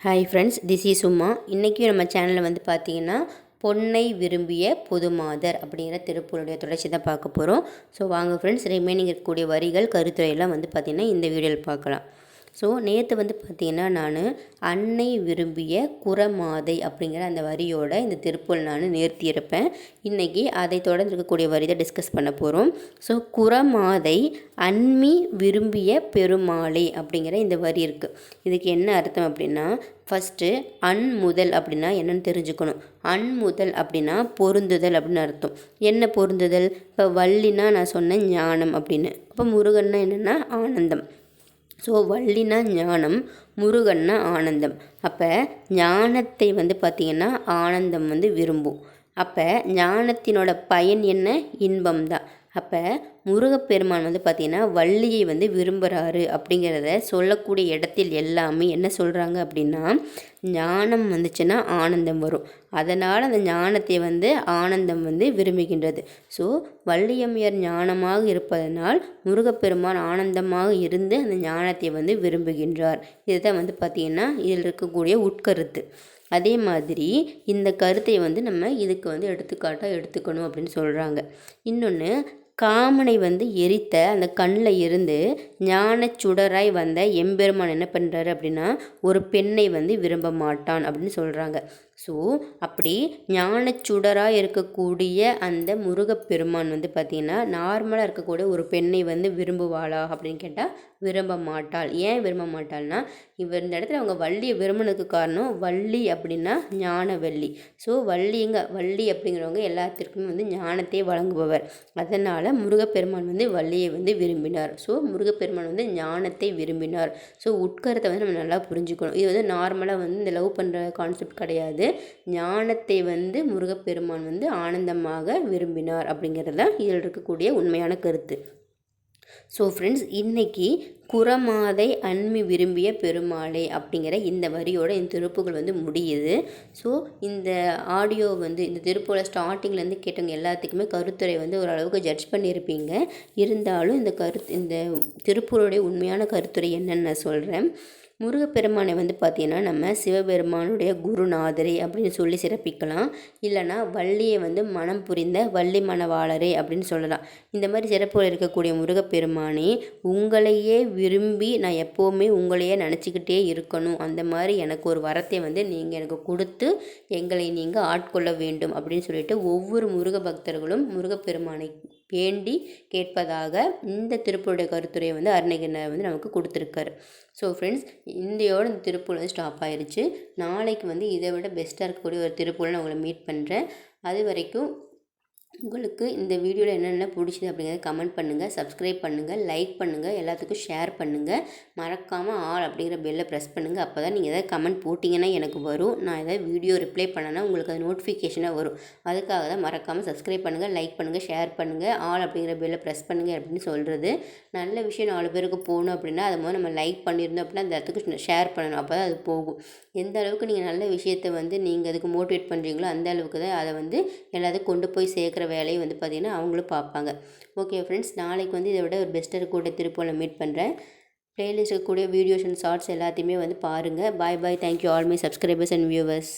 Hi friends, this is சும்மா. இன்றைக்கி நம்ம சேனலில் வந்து பார்த்திங்கன்னா பொன்னை விரும்பிய பொதுமாதர் அப்படிங்கிற திருப்பூருடைய தொடர்ச்சி தான் பார்க்க போகிறோம். ஸோ வாங்க ஃப்ரெண்ட்ஸ், ரிமைனிங் இருக்கக்கூடிய வரிகள் கருத்துரையெல்லாம் வந்து பார்த்திங்கன்னா இந்த வீடியோவில் பார்க்கலாம். ஸோ நேற்று வந்து பார்த்திங்கன்னா நான் அன்னை விரும்பிய குறமாதை அப்படிங்கிற அந்த வரியோட இந்த திருப்புகள் நான் நிறுத்தியிருப்பேன். இன்றைக்கி அதை தொடர்ந்து இருக்கக்கூடிய வரி தான் டிஸ்கஸ் பண்ண போகிறோம். ஸோ குறமாதை அன்மி விரும்பிய பெருமாளை அப்படிங்கிற இந்த வரி இருக்குது. இதுக்கு என்ன அர்த்தம் அப்படின்னா, ஃபஸ்ட்டு முதல் அப்படின்னா என்னென்னு தெரிஞ்சுக்கணும். முதல் அப்படின்னா பொருந்துதல் அப்படின்னு அர்த்தம். என்ன பொருந்துதல்? இப்போ வள்ளினா நான் சொன்னேன் ஞானம் அப்படின்னு. அப்போ முருகன்னா என்னென்னா ஆனந்தம். ஸோ வள்ளினா ஞானம், முருகன்னா ஆனந்தம். அப்போ ஞானத்தை வந்து பார்த்திங்கன்னா ஆனந்தம் வந்து விரும்பும். அப்போ ஞானத்தினோட பயன் என்ன? இன்பம் தான். அப்போ முருகப்பெருமான் வந்து பார்த்திங்கன்னா வள்ளியை வந்து விரும்புகிறாரு அப்படிங்கிறத சொல்லக்கூடிய இடத்தில் எல்லாமே என்ன சொல்கிறாங்க அப்படின்னா, ஞானம் வந்துச்சுன்னா ஆனந்தம் வரும். அதனால் அந்த ஞானத்தை வந்து ஆனந்தம் வந்து விரும்புகின்றது. ஸோ வள்ளியம்மையார் ஞானமாக இருப்பதனால் முருகப்பெருமான் ஆனந்தமாக இருந்து அந்த ஞானத்தை வந்து விரும்புகின்றார். இதுதான் வந்து பார்த்திங்கன்னா இதில் இருக்கக்கூடிய உட்கருத்து. அதே மாதிரி இந்த கருத்தை வந்து நம்ம இதுக்கு வந்து எடுத்துக்காட்டாக எடுத்துக்கணும் அப்படின்னு சொல்கிறாங்க. இன்னொன்று, காமனை வந்து எரித்த அந்த கண்ணில் இருந்து ஞான சுடராய் வந்த எம்பெருமான் என்ன பண்ணுறாரு அப்படின்னா, ஒரு பெண்ணை வந்து விரும்ப மாட்டான் அப்படின்னு சொல்கிறாங்க. ஸோ அப்படி ஞானச்சுடராக இருக்கக்கூடிய அந்த முருகப்பெருமான் வந்து பார்த்திங்கன்னா நார்மலாக இருக்கக்கூடிய ஒரு பெண்ணை வந்து விரும்புவாளா அப்படின்னு கேட்டால் விரும்ப மாட்டாள். ஏன் விரும்ப மாட்டாள்னா, இவர் இந்த இடத்துல அவங்க வள்ளியை விரும்பினதுக்கு காரணம், வள்ளி அப்படின்னா ஞானவள்ளி. ஸோ வள்ளி அப்படிங்கிறவங்க எல்லாத்திற்குமே வந்து ஞானத்தை வழங்குபவர். அதனால் முருகப்பெருமான் வந்து வள்ளியை வந்து விரும்பினார். ஸோ முருகப்பெருமான் வந்து ஞானத்தை விரும்பினார். ஸோ உட்கருத்தை வந்து நம்ம நல்லா புரிஞ்சுக்கணும். இது வந்து நார்மலாக வந்து இந்த லவ் பண்ணுற கான்செப்ட் கிடையாது. ஞானத்தை வந்து முருகப்பெருமான் வந்து ஆனந்தமாக விரும்பினார் அப்படிங்கிறது தான் இதில் இருக்கக்கூடிய உண்மையான கருத்து. ஸோ ஃப்ரெண்ட்ஸ், இன்றைக்கி குறமாதை அன்மி விரும்பிய பெருமாளே அப்படிங்கிற இந்த வரியோட இந்த திருப்புகள் வந்து முடியுது. ஸோ இந்த ஆடியோ வந்து இந்த திருப்புகளை ஸ்டார்டிங்லேருந்து கேட்டவங்க எல்லாத்துக்குமே கருத்துரை வந்து ஓரளவுக்கு ஜட்ஜ் பண்ணியிருப்பீங்க. இருந்தாலும் இந்த திருப்புகளுடைய உண்மையான கருத்துரை என்னன்னு நான் சொல்கிறேன். முருகப்பெருமானை வந்து பார்த்திங்கன்னா நம்ம சிவபெருமானுடைய குருநாதரே அப்படின்னு சொல்லி சிறப்பிக்கலாம். இல்லைனா வள்ளியை வந்து மனம் புரிந்த வள்ளி மணவாளரே அப்படின்னு சொல்லலாம். இந்த மாதிரி சிறப்புகள் இருக்கக்கூடிய முருகப்பெருமானே, உங்களையே விரும்பி நான் எப்போவுமே உங்களையே நினச்சிக்கிட்டே இருக்கணும், அந்த மாதிரி எனக்கு ஒரு வரத்தை வந்து நீங்கள் எனக்கு கொடுத்து எங்களை நீங்கள் ஆட்கொள்ள வேண்டும் அப்படின்னு சொல்லிட்டு ஒவ்வொரு முருக பக்தர்களும் முருகப்பெருமானை வேண்டி கேட்பதாக இந்த திருப்புடைய கருத்துரையை வந்து அருணகிரிநாதர் வந்து நமக்கு கொடுத்துருக்காரு. ஸோ ஃப்ரெண்ட்ஸ், இந்த திருப்பூர் வந்து ஸ்டாப் ஆயிடுச்சு. நாளைக்கு வந்து இதை விட பெஸ்ட்டாக இருக்கக்கூடிய ஒரு திருப்பூரில் நான் உங்களை மீட் பண்ணுறேன். அது வரைக்கும் உங்களுக்கு இந்த வீடியோவில் என்னென்ன பிடிச்சிது அப்படிங்கிறத கமெண்ட் பண்ணுங்கள், சப்ஸ்கிரைப் பண்ணுங்கள், லைக் பண்ணுங்கள், எல்லாத்துக்கும் ஷேர் பண்ணுங்கள். மறக்காமல் ஆல் அப்படிங்கிற பெல்லை ப்ரெஸ் பண்ணுங்கள். அப்போ தான் நீங்கள் எதாவது கமெண்ட் போட்டிங்கன்னா எனக்கு வரும். நான் எதாவது வீடியோ ரிப்ளை பண்ணேன்னா உங்களுக்கு அது நோட்டிஃபிகேஷனாக வரும். அதுக்காக தான் மறக்காமல் சப்ஸ்கிரைப் பண்ணுங்கள், லைக் பண்ணுங்கள், ஷேர் பண்ணுங்கள், ஆல் அப்படிங்கிற பெல்லை ப்ரெஸ் பண்ணுங்கள் அப்படின்னு சொல்கிறது. நல்ல விஷயம் 4 பேருக்கு போகணும் அப்படின்னா அது மாதிரி நம்ம லைக் பண்ணியிருந்தோம் அப்படின்னா அந்த இடத்துக்கு ஷேர் பண்ணணும். அப்போ தான் அது போகும். எந்த அளவுக்கு நீங்கள் நல்ல விஷயத்தை வந்து நீங்கள் அதுக்கு மோட்டிவேட் பண்ணுறீங்களோ அந்த அளவுக்கு தான் அதை வந்து எல்லாத்துக்கும் கொண்டு போய் சேர்க்குற வேலையை வந்து பார்த்திங்கன்னா அவங்களும் பார்ப்பாங்க. ஓகே ஃப்ரெண்ட்ஸ், நாளைக்கு வந்து இதை விட ஒரு பெஸ்ட்டாக இருக்கக்கூடிய திருப்பூரில் மீட் பண்ணுறேன். ப்ளேலிஸ்ட் இருக்கக்கூடிய வீடியோஸ் அண்ட் ஷார்ட்ஸ் எல்லாத்தையுமே வந்து பாருங்கள். Bye bye. Thank you all my subscribers and viewers.